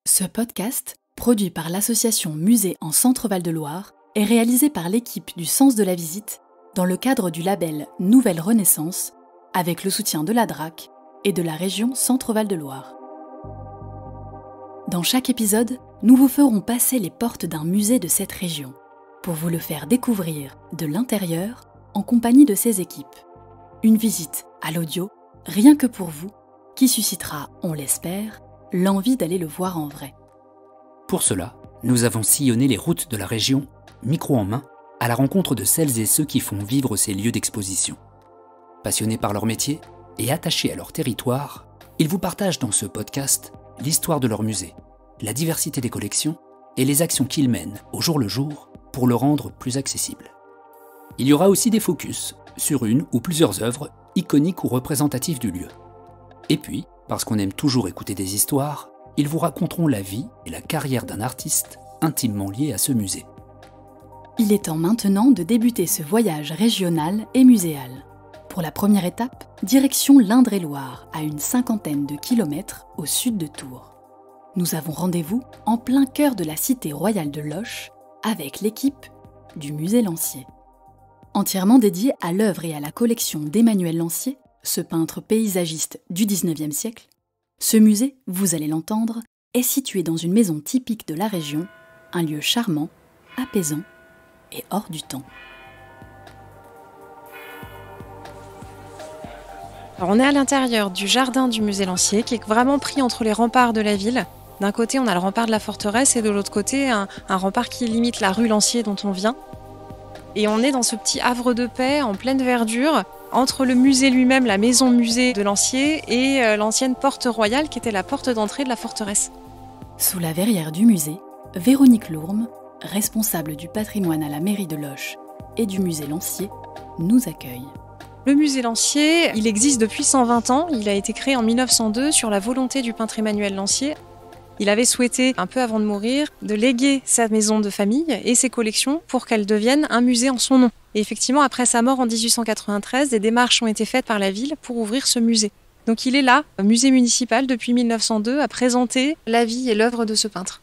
Ce podcast, produit par l'association Musée en Centre-Val de Loire, est réalisé par l'équipe du Sens de la Visite dans le cadre du label Nouvelle Renaissance, avec le soutien de la DRAC et de la région Centre-Val de Loire. Dans chaque épisode, nous vous ferons passer les portes d'un musée de cette région pour vous le faire découvrir de l'intérieur en compagnie de ses équipes. Une visite à l'audio, rien que pour vous, qui suscitera, on l'espère, l'envie d'aller le voir en vrai. Pour cela, nous avons sillonné les routes de la région, micro en main, à la rencontre de celles et ceux qui font vivre ces lieux d'exposition. Passionnés par leur métier et attachés à leur territoire, ils vous partagent dans ce podcast l'histoire de leur musée, la diversité des collections et les actions qu'ils mènent au jour le jour pour le rendre plus accessible. Il y aura aussi des focus sur une ou plusieurs œuvres iconiques ou représentatives du lieu. Et puis, parce qu'on aime toujours écouter des histoires, ils vous raconteront la vie et la carrière d'un artiste intimement lié à ce musée. Il est temps maintenant de débuter ce voyage régional et muséal. Pour la première étape, direction l'Indre-et-Loire, à une 50aine de kilomètres au sud de Tours. Nous avons rendez-vous en plein cœur de la cité royale de Loches avec l'équipe du musée Lancier. Entièrement dédié à l'œuvre et à la collection d'Emmanuel Lancier, ce peintre paysagiste du XIXe siècle, ce musée, vous allez l'entendre, est situé dans une maison typique de la région, un lieu charmant, apaisant et hors du temps. Alors on est à l'intérieur du jardin du musée Lancier, qui est vraiment pris entre les remparts de la ville. D'un côté, on a le rempart de la forteresse et de l'autre côté, un rempart qui limite la rue Lancier dont on vient. Et on est dans ce petit havre de paix en pleine verdure, entre le musée lui-même, la maison musée de Lancier, et l'ancienne porte royale qui était la porte d'entrée de la forteresse. Sous la verrière du musée, Véronique Lourme, responsable du patrimoine à la mairie de Loches et du musée Lancier, nous accueille. Le musée Lancier, il existe depuis 120 ans. Il a été créé en 1902 sur la volonté du peintre Emmanuel Lancier. Il avait souhaité, un peu avant de mourir, de léguer sa maison de famille et ses collections pour qu'elles deviennent un musée en son nom. Et effectivement, après sa mort en 1893, des démarches ont été faites par la ville pour ouvrir ce musée. Donc il est là, musée municipal depuis 1902, à présenter la vie et l'œuvre de ce peintre.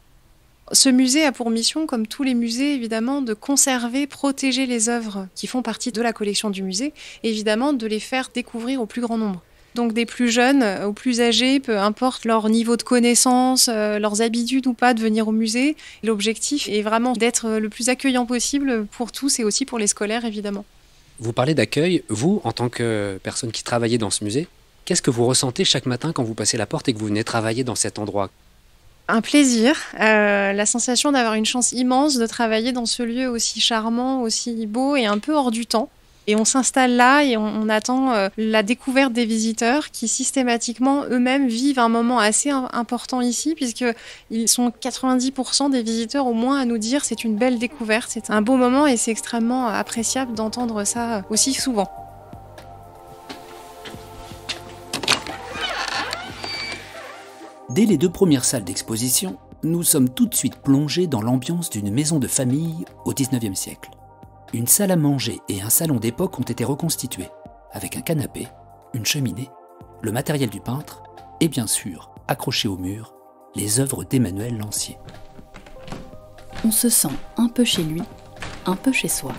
Ce musée a pour mission, comme tous les musées évidemment, de conserver, protéger les œuvres qui font partie de la collection du musée, et évidemment de les faire découvrir au plus grand nombre. Donc des plus jeunes aux plus âgés, peu importe leur niveau de connaissance, leurs habitudes ou pas de venir au musée. L'objectif est vraiment d'être le plus accueillant possible pour tous et aussi pour les scolaires évidemment. Vous parlez d'accueil, vous, en tant que personne qui travaillait dans ce musée, qu'est-ce que vous ressentez chaque matin quand vous passez la porte et que vous venez travailler dans cet endroit ? Un plaisir, la sensation d'avoir une chance immense de travailler dans ce lieu aussi charmant, aussi beau et un peu hors du temps. Et on s'installe là et on attend la découverte des visiteurs qui systématiquement eux-mêmes vivent un moment assez important ici, puisqu'ils sont 90% des visiteurs au moins à nous dire c'est une belle découverte, c'est un beau moment et c'est extrêmement appréciable d'entendre ça aussi souvent. Dès les 2 premières salles d'exposition, nous sommes tout de suite plongés dans l'ambiance d'une maison de famille au XIXe siècle. Une salle à manger et un salon d'époque ont été reconstitués, avec un canapé, une cheminée, le matériel du peintre et bien sûr, accrochés au mur, les œuvres d'Emmanuel Lancier. On se sent un peu chez lui, un peu chez soi.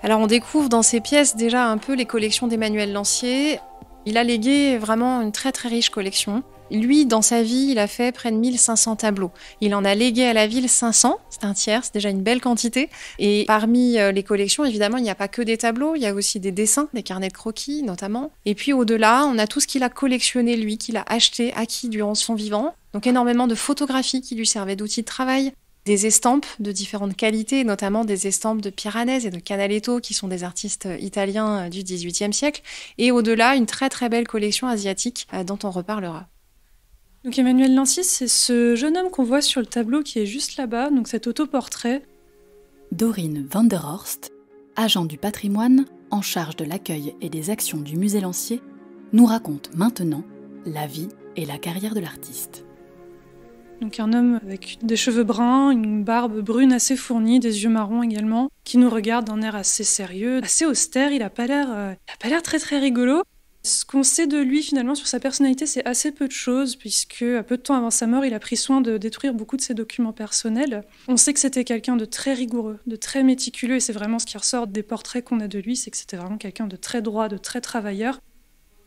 Alors on découvre dans ces pièces déjà un peu les collections d'Emmanuel Lancier. Il a légué vraiment une très très riche collection. Lui, dans sa vie, il a fait près de 1500 tableaux. Il en a légué à la ville 500, c'est un tiers, c'est déjà une belle quantité. Et parmi les collections, évidemment, il n'y a pas que des tableaux, il y a aussi des dessins, des carnets de croquis notamment. Et puis au-delà, on a tout ce qu'il a collectionné lui, qu'il a acheté, acquis durant son vivant. Donc énormément de photographies qui lui servaient d'outils de travail. Des estampes de différentes qualités, notamment des estampes de Piranesi et de Canaletto, qui sont des artistes italiens du XVIIIe siècle. Et au-delà, une très très belle collection asiatique dont on reparlera. Donc Emmanuel Lancier, c'est ce jeune homme qu'on voit sur le tableau qui est juste là-bas, donc cet autoportrait. Dorine van der Horst, agent du patrimoine en charge de l'accueil et des actions du musée Lancier, nous raconte maintenant la vie et la carrière de l'artiste. Donc un homme avec des cheveux bruns, une barbe brune assez fournie, des yeux marrons également, qui nous regarde d'un air assez sérieux, assez austère. Il a pas l'air très très rigolo. Ce qu'on sait de lui, finalement, sur sa personnalité, c'est assez peu de choses, puisque peu de temps avant sa mort, il a pris soin de détruire beaucoup de ses documents personnels. On sait que c'était quelqu'un de très rigoureux, de très méticuleux, et c'est vraiment ce qui ressort des portraits qu'on a de lui, c'est que c'était vraiment quelqu'un de très droit, de très travailleur.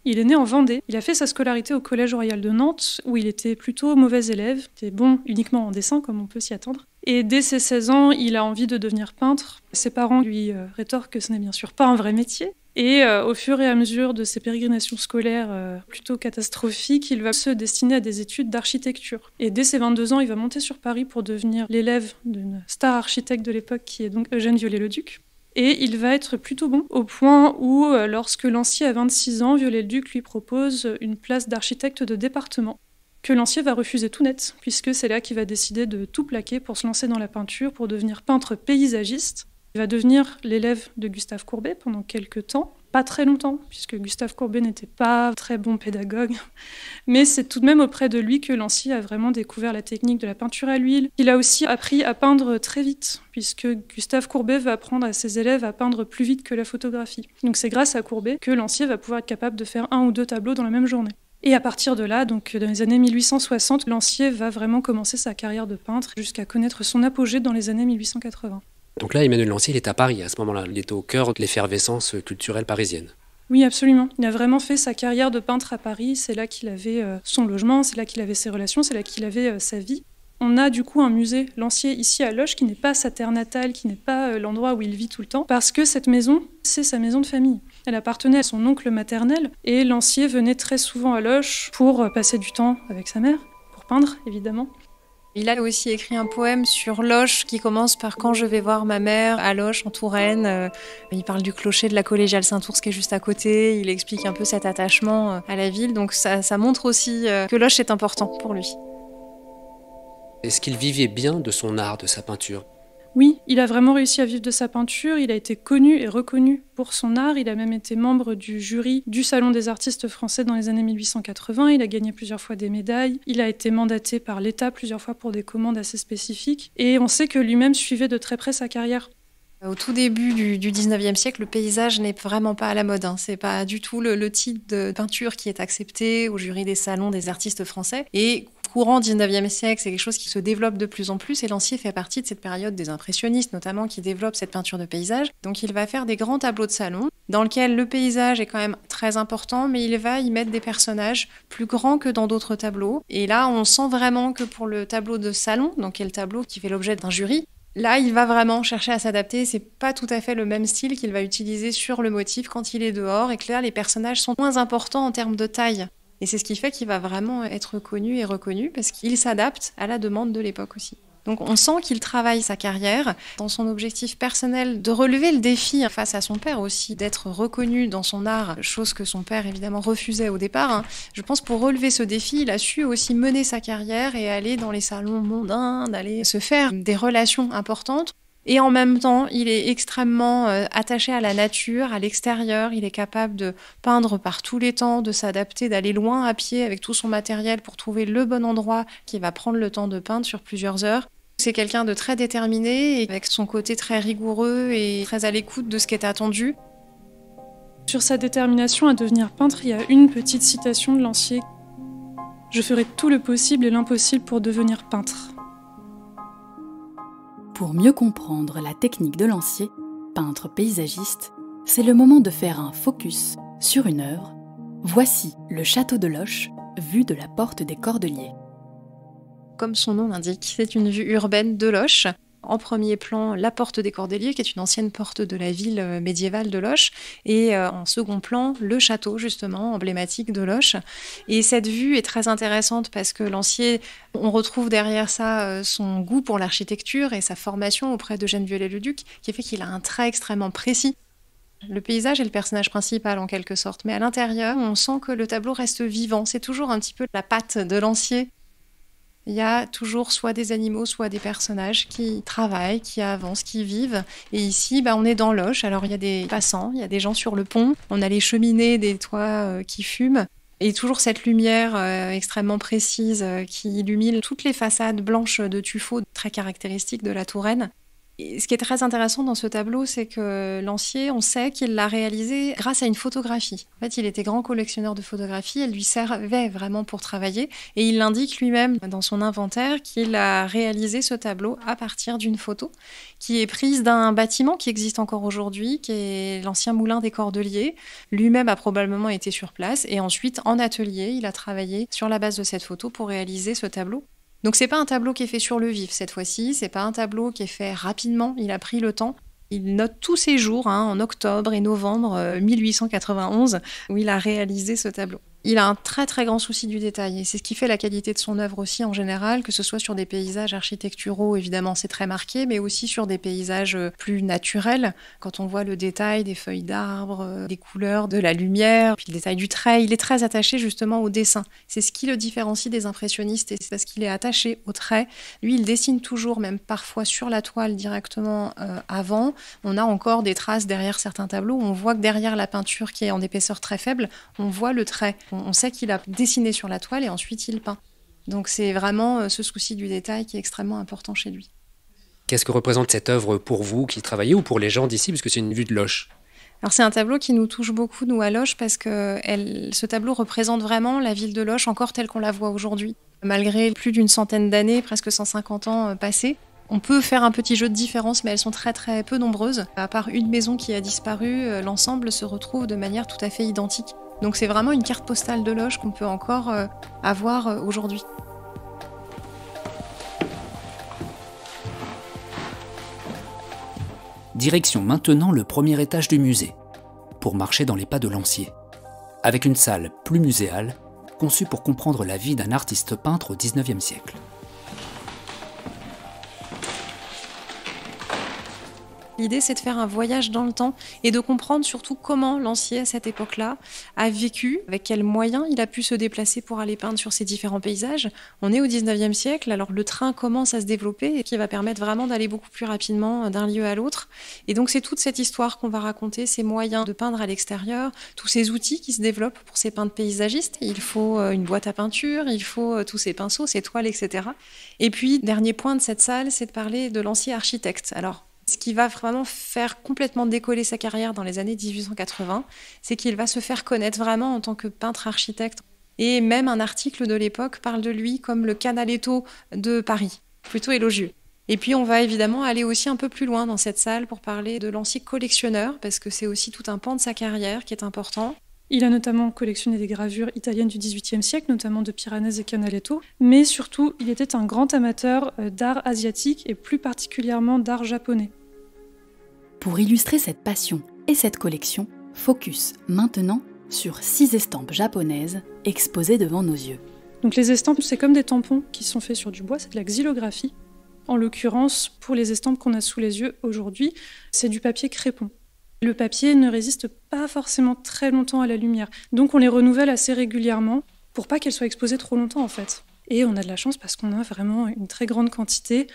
Il est né en Vendée. Il a fait sa scolarité au Collège Royal de Nantes, où il était plutôt mauvais élève. Il était bon uniquement en dessin, comme on peut s'y attendre. Et dès ses 16 ans, il a envie de devenir peintre. Ses parents lui rétorquent que ce n'est bien sûr pas un vrai métier. Et au fur et à mesure de ses pérégrinations scolaires plutôt catastrophiques, il va se destiner à des études d'architecture. Et dès ses 22 ans, il va monter sur Paris pour devenir l'élève d'une star architecte de l'époque qui est donc Eugène Viollet-le-Duc. Et il va être plutôt bon, au point où, lorsque Lancier a 26 ans, Viollet-le-Duc lui propose une place d'architecte de département, que Lancier va refuser tout net, puisque c'est là qu'il va décider de tout plaquer pour se lancer dans la peinture, pour devenir peintre paysagiste. Il va devenir l'élève de Gustave Courbet pendant quelques temps, pas très longtemps, puisque Gustave Courbet n'était pas très bon pédagogue, mais c'est tout de même auprès de lui que Lancier a vraiment découvert la technique de la peinture à l'huile. Il a aussi appris à peindre très vite, puisque Gustave Courbet va apprendre à ses élèves à peindre plus vite que la photographie. Donc c'est grâce à Courbet que Lancier va pouvoir être capable de faire 1 ou 2 tableaux dans la même journée. Et à partir de là, donc dans les années 1860, Lancier va vraiment commencer sa carrière de peintre jusqu'à connaître son apogée dans les années 1880. Donc là, Emmanuel Lancier, il est à Paris à ce moment-là. Il est au cœur de l'effervescence culturelle parisienne. Oui, absolument. Il a vraiment fait sa carrière de peintre à Paris. C'est là qu'il avait son logement, c'est là qu'il avait ses relations, c'est là qu'il avait sa vie. On a du coup un musée Lancier ici à Loches qui n'est pas sa terre natale, qui n'est pas l'endroit où il vit tout le temps, parce que cette maison, c'est sa maison de famille. Elle appartenait à son oncle maternel et Lancier venait très souvent à Loches pour passer du temps avec sa mère, pour peindre évidemment. Il a aussi écrit un poème sur Loches qui commence par « Quand je vais voir ma mère à Loches, en Touraine ». Il parle du clocher de la collégiale Saint-Ours qui est juste à côté. Il explique un peu cet attachement à la ville. Donc ça montre aussi que Loches est important pour lui. Est-ce qu'il vivait bien de son art, de sa peinture ? Oui, il a vraiment réussi à vivre de sa peinture. Il a été connu et reconnu pour son art. Il a même été membre du jury du Salon des artistes français dans les années 1880. Il a gagné plusieurs fois des médailles. Il a été mandaté par l'État plusieurs fois pour des commandes assez spécifiques. Et on sait que lui-même suivait de très près sa carrière. Au tout début du 19e siècle, le paysage n'est vraiment pas à la mode. C'est pas du tout le type de peinture qui est accepté au jury des salons des artistes français. Et courant 19e siècle, c'est quelque chose qui se développe de plus en plus. Et Lancier fait partie de cette période des impressionnistes, notamment, qui développent cette peinture de paysage. Donc il va faire des grands tableaux de salon, dans lesquels le paysage est quand même très important, mais il va y mettre des personnages plus grands que dans d'autres tableaux. Et là, on sent vraiment que pour le tableau de salon, donc qui est le tableau qui fait l'objet d'un jury, là, il va vraiment chercher à s'adapter. C'est pas tout à fait le même style qu'il va utiliser sur le motif quand il est dehors, et que là, les personnages sont moins importants en termes de taille. Et c'est ce qui fait qu'il va vraiment être connu et reconnu, parce qu'il s'adapte à la demande de l'époque aussi. Donc on sent qu'il travaille sa carrière dans son objectif personnel de relever le défi face à son père aussi, d'être reconnu dans son art, chose que son père évidemment refusait au départ. Je pense pour relever ce défi, il a su aussi mener sa carrière et aller dans les salons mondains, d'aller se faire des relations importantes. Et en même temps, il est extrêmement attaché à la nature, à l'extérieur. Il est capable de peindre par tous les temps, de s'adapter, d'aller loin à pied avec tout son matériel pour trouver le bon endroit qui va prendre le temps de peindre sur plusieurs heures. C'est quelqu'un de très déterminé, et avec son côté très rigoureux et très à l'écoute de ce qui est attendu. Sur sa détermination à devenir peintre, il y a une petite citation de Lancier. « Je ferai tout le possible et l'impossible pour devenir peintre ». Pour mieux comprendre la technique de Lancier, peintre paysagiste, c'est le moment de faire un focus sur une œuvre. Voici le château de Loches, vu de la porte des Cordeliers. Comme son nom l'indique, c'est une vue urbaine de Loches. En premier plan, la porte des Cordeliers, qui est une ancienne porte de la ville médiévale de Loches. Et en second plan, le château, justement, emblématique de Loches. Et cette vue est très intéressante parce que Lancier, on retrouve derrière ça son goût pour l'architecture et sa formation auprès d'Eugène Viollet-le-Duc, qui fait qu'il a un trait extrêmement précis. Le paysage est le personnage principal en quelque sorte, mais à l'intérieur, on sent que le tableau reste vivant. C'est toujours un petit peu la patte de Lancier. Il y a toujours soit des animaux, soit des personnages qui travaillent, qui avancent, qui vivent. Et ici, on est dans Loches. Alors, il y a des passants, il y a des gens sur le pont. On a les cheminées des toits qui fument. Et toujours cette lumière extrêmement précise qui illumine toutes les façades blanches de tuffeau, très caractéristiques de la Touraine. Et ce qui est très intéressant dans ce tableau, c'est que Lancier, on sait qu'il l'a réalisé grâce à une photographie. En fait, il était grand collectionneur de photographies, elle lui servait vraiment pour travailler. Et il l'indique lui-même dans son inventaire qu'il a réalisé ce tableau à partir d'une photo qui est prise d'un bâtiment qui existe encore aujourd'hui, qui est l'ancien moulin des Cordeliers. Lui-même a probablement été sur place et ensuite, en atelier, il a travaillé sur la base de cette photo pour réaliser ce tableau. Donc c'est pas un tableau qui est fait sur le vif cette fois-ci, c'est pas un tableau qui est fait rapidement, il a pris le temps. Il note tous ses jours, en octobre et novembre 1891, où il a réalisé ce tableau. Il a un très très grand souci du détail et c'est ce qui fait la qualité de son œuvre aussi en général, que ce soit sur des paysages architecturaux, évidemment c'est très marqué, mais aussi sur des paysages plus naturels. Quand on voit le détail des feuilles d'arbres, des couleurs, de la lumière, puis le détail du trait, il est très attaché justement au dessin. C'est ce qui le différencie des impressionnistes et c'est parce qu'il est attaché au trait. Lui, il dessine toujours, même parfois sur la toile directement avant. On a encore des traces derrière certains tableaux. On voit que derrière la peinture qui est en épaisseur très faible, on voit le trait. On sait qu'il a dessiné sur la toile et ensuite il peint. Donc c'est vraiment ce souci du détail qui est extrêmement important chez lui. Qu'est-ce que représente cette œuvre pour vous qui travaillez ou pour les gens d'ici, parce que c'est une vue de Loches? Alors c'est un tableau qui nous touche beaucoup, nous, à Loches, parce que ce tableau représente vraiment la ville de Loches encore telle qu'on la voit aujourd'hui. Malgré plus d'une centaine d'années, presque 150 ans passés, on peut faire un petit jeu de différence, mais elles sont très très peu nombreuses. À part une maison qui a disparu, l'ensemble se retrouve de manière tout à fait identique. Donc c'est vraiment une carte postale de Loches qu'on peut encore avoir aujourd'hui. Direction maintenant le premier étage du musée, pour marcher dans les pas de Lancier, avec une salle plus muséale, conçue pour comprendre la vie d'un artiste peintre au XIXe siècle. L'idée, c'est de faire un voyage dans le temps et de comprendre surtout comment Lancier, à cette époque-là, a vécu, avec quels moyens il a pu se déplacer pour aller peindre sur ces différents paysages. On est au 19e siècle, alors le train commence à se développer et qui va permettre vraiment d'aller beaucoup plus rapidement d'un lieu à l'autre. Et donc, c'est toute cette histoire qu'on va raconter, ces moyens de peindre à l'extérieur, tous ces outils qui se développent pour ces peintres paysagistes. Il faut une boîte à peinture, il faut tous ces pinceaux, ces toiles, etc. Et puis, dernier point de cette salle, c'est de parler de Lancier architecte. Alors, ce qui va vraiment faire complètement décoller sa carrière dans les années 1880, c'est qu'il va se faire connaître vraiment en tant que peintre architecte. Et même un article de l'époque parle de lui comme le Canaletto de Paris, plutôt élogieux. Et puis on va évidemment aller aussi un peu plus loin dans cette salle pour parler de Lancier collectionneur, parce que c'est aussi tout un pan de sa carrière qui est important. Il a notamment collectionné des gravures italiennes du XVIIIe siècle, notamment de Piranesi et Canaletto, mais surtout, il était un grand amateur d'art asiatique et plus particulièrement d'art japonais. Pour illustrer cette passion et cette collection, focus maintenant sur 6 estampes japonaises exposées devant nos yeux. Donc les estampes, c'est comme des tampons qui sont faits sur du bois, c'est de la xylographie. En l'occurrence, pour les estampes qu'on a sous les yeux aujourd'hui, c'est du papier crépon. Le papier ne résiste pas forcément très longtemps à la lumière, donc on les renouvelle assez régulièrement pour pas qu'elles soient exposées trop longtemps en fait. Et on a de la chance parce qu'on a vraiment une très grande quantité.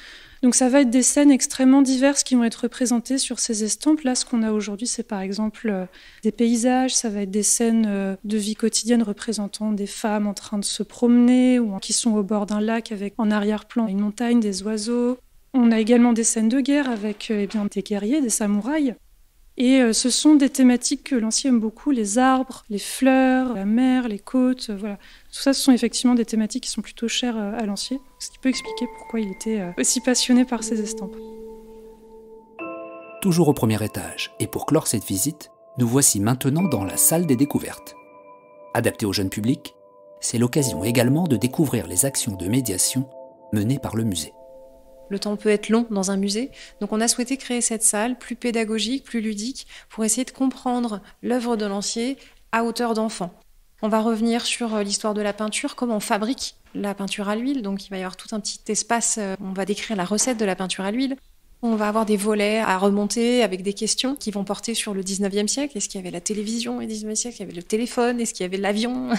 Donc ça va être des scènes extrêmement diverses qui vont être représentées sur ces estampes. Là, ce qu'on a aujourd'hui, c'est par exemple des paysages, ça va être des scènes de vie quotidienne représentant des femmes en train de se promener ou qui sont au bord d'un lac avec en arrière-plan une montagne, des oiseaux. On a également des scènes de guerre avec des guerriers, des samouraïs. Et ce sont des thématiques que Lancier aime beaucoup, les arbres, les fleurs, la mer, les côtes, voilà. Tout ça, ce sont effectivement des thématiques qui sont plutôt chères à Lancier, ce qui peut expliquer pourquoi il était aussi passionné par ces estampes. Toujours au premier étage, et pour clore cette visite, nous voici maintenant dans la salle des découvertes. Adaptée au jeune public, c'est l'occasion également de découvrir les actions de médiation menées par le musée. Le temps peut être long dans un musée, donc on a souhaité créer cette salle plus pédagogique, plus ludique, pour essayer de comprendre l'œuvre de Lancier à hauteur d'enfant. On va revenir sur l'histoire de la peinture, comment on fabrique la peinture à l'huile, donc il va y avoir tout un petit espace, on va décrire la recette de la peinture à l'huile. On va avoir des volets à remonter avec des questions qui vont porter sur le 19e siècle. Est-ce qu'il y avait la télévision au 19e siècle? Est-ce qu'il y avait le téléphone? Est-ce qu'il y avait l'avion?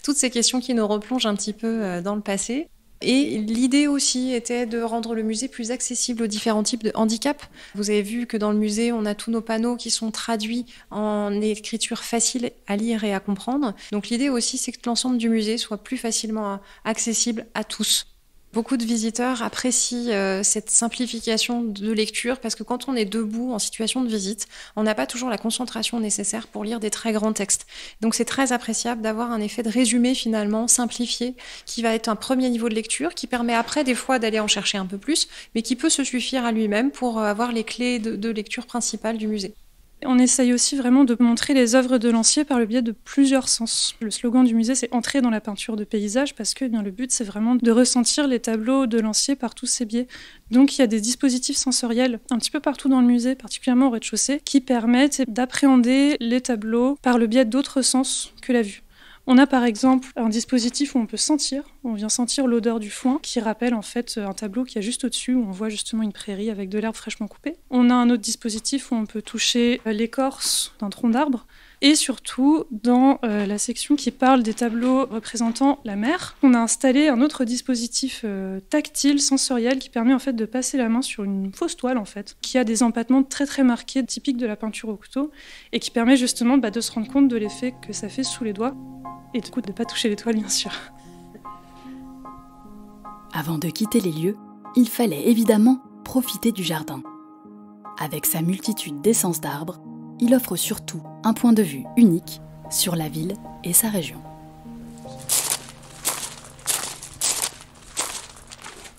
Toutes ces questions qui nous replongent un petit peu dans le passé. Et l'idée aussi était de rendre le musée plus accessible aux différents types de handicaps. Vous avez vu que dans le musée, on a tous nos panneaux qui sont traduits en écriture facile à lire et à comprendre. Donc l'idée aussi, c'est que l'ensemble du musée soit plus facilement accessible à tous. Beaucoup de visiteurs apprécient cette simplification de lecture parce que quand on est debout en situation de visite, on n'a pas toujours la concentration nécessaire pour lire des très grands textes. Donc c'est très appréciable d'avoir un effet de résumé finalement simplifié qui va être un premier niveau de lecture qui permet après des fois d'aller en chercher un peu plus, mais qui peut se suffire à lui-même pour avoir les clés de lecture principales du musée. On essaye aussi vraiment de montrer les œuvres de Lancier par le biais de plusieurs sens. Le slogan du musée, c'est « Entrer dans la peinture de paysage » parce que le but, c'est vraiment de ressentir les tableaux de Lancier par tous ses biais. Donc il y a des dispositifs sensoriels un petit peu partout dans le musée, particulièrement au rez-de-chaussée, qui permettent d'appréhender les tableaux par le biais d'autres sens que la vue. On a par exemple un dispositif où on peut sentir, on vient sentir l'odeur du foin qui rappelle en fait un tableau qui est juste au-dessus où on voit justement une prairie avec de l'herbe fraîchement coupée. On a un autre dispositif où on peut toucher l'écorce d'un tronc d'arbre et surtout dans la section qui parle des tableaux représentant la mer, on a installé un autre dispositif tactile, sensoriel qui permet en fait de passer la main sur une fausse toile en fait qui a des empattements très très marqués typiques de la peinture au couteau et qui permet justement de se rendre compte de l'effet que ça fait sous les doigts. Et du coup, de ne pas toucher les toiles, bien sûr. Avant de quitter les lieux, il fallait évidemment profiter du jardin. Avec sa multitude d'essences d'arbres, il offre surtout un point de vue unique sur la ville et sa région.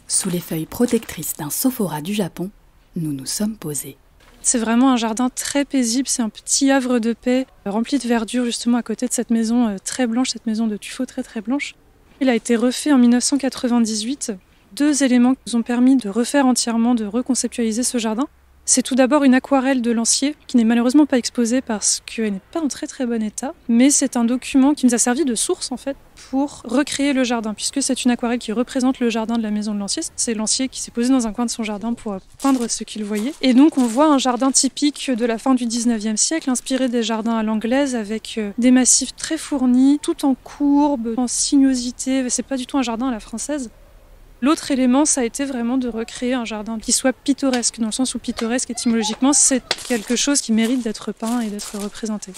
Sous les feuilles protectrices d'un sophora du Japon, nous nous sommes posés. C'est vraiment un jardin très paisible, c'est un petit havre de paix rempli de verdure justement à côté de cette maison très blanche, cette maison de tuffeau très très blanche. Il a été refait en 1998. 2 éléments qui nous ont permis de refaire entièrement, de reconceptualiser ce jardin. C'est tout d'abord une aquarelle de Lancier qui n'est malheureusement pas exposée parce qu'elle n'est pas en très très bon état, mais c'est un document qui nous a servi de source en fait pour recréer le jardin, puisque c'est une aquarelle qui représente le jardin de la maison de Lancier. C'est Lancier qui s'est posé dans un coin de son jardin pour peindre ce qu'il voyait. Et donc on voit un jardin typique de la fin du 19e siècle, inspiré des jardins à l'anglaise, avec des massifs très fournis, tout en courbe, en sinuosité. C'est pas du tout un jardin à la française. L'autre élément, ça a été vraiment de recréer un jardin qui soit pittoresque, dans le sens où pittoresque, étymologiquement, c'est quelque chose qui mérite d'être peint et d'être représenté.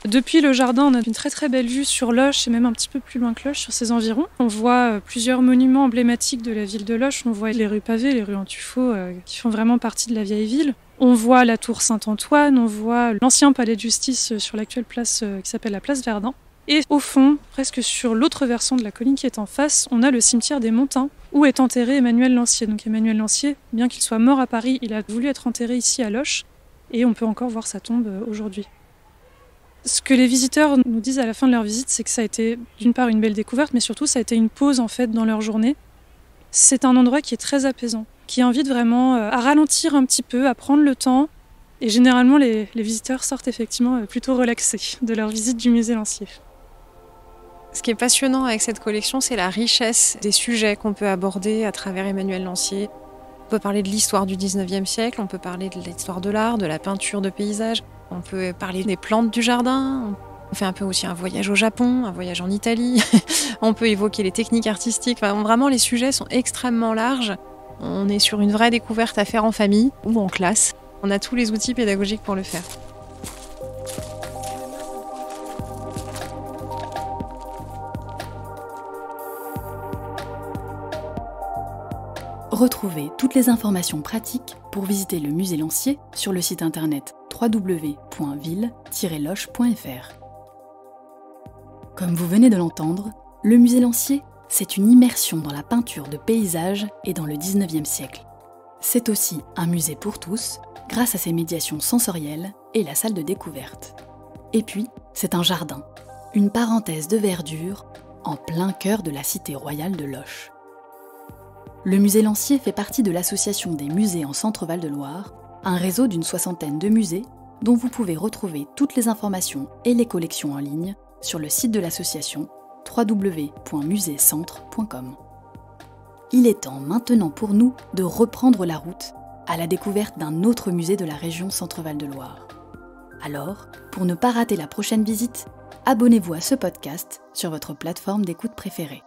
Depuis le jardin, on a une très très belle vue sur Loches et même un petit peu plus loin que Loches, sur ses environs. On voit plusieurs monuments emblématiques de la ville de Loches. On voit les rues pavées, les rues en tuffeau, qui font vraiment partie de la vieille ville. On voit la tour Saint-Antoine, on voit l'ancien palais de justice sur l'actuelle place qui s'appelle la place Verdun. Et au fond, presque sur l'autre versant de la colline qui est en face, on a le cimetière des Montins, où est enterré Emmanuel Lancier. Donc Emmanuel Lancier, bien qu'il soit mort à Paris, il a voulu être enterré ici à Loches, et on peut encore voir sa tombe aujourd'hui. Ce que les visiteurs nous disent à la fin de leur visite, c'est que ça a été d'une part une belle découverte, mais surtout ça a été une pause en fait dans leur journée. C'est un endroit qui est très apaisant, qui invite vraiment à ralentir un petit peu, à prendre le temps. Et généralement, les visiteurs sortent effectivement plutôt relaxés de leur visite du musée Lancier. Ce qui est passionnant avec cette collection, c'est la richesse des sujets qu'on peut aborder à travers Emmanuel Lancier. On peut parler de l'histoire du 19e siècle, on peut parler de l'histoire de l'art, de la peinture de paysage, on peut parler des plantes du jardin, on fait un peu aussi un voyage au Japon, un voyage en Italie, on peut évoquer les techniques artistiques. Enfin, vraiment, les sujets sont extrêmement larges. On est sur une vraie découverte à faire en famille ou en classe. On a tous les outils pédagogiques pour le faire. Retrouvez toutes les informations pratiques pour visiter le musée Lancier sur le site internet www.ville-loche.fr. Comme vous venez de l'entendre, le musée Lancier, c'est une immersion dans la peinture de paysage et dans le 19e siècle. C'est aussi un musée pour tous, grâce à ses médiations sensorielles et la salle de découverte. Et puis, c'est un jardin, une parenthèse de verdure en plein cœur de la cité royale de Loches. Le musée Lancier fait partie de l'association des musées en Centre-Val de Loire, un réseau d'une 60aine de musées dont vous pouvez retrouver toutes les informations et les collections en ligne sur le site de l'association www.museecentre.com. Il est temps maintenant pour nous de reprendre la route à la découverte d'un autre musée de la région Centre-Val de Loire. Alors, pour ne pas rater la prochaine visite, abonnez-vous à ce podcast sur votre plateforme d'écoute préférée.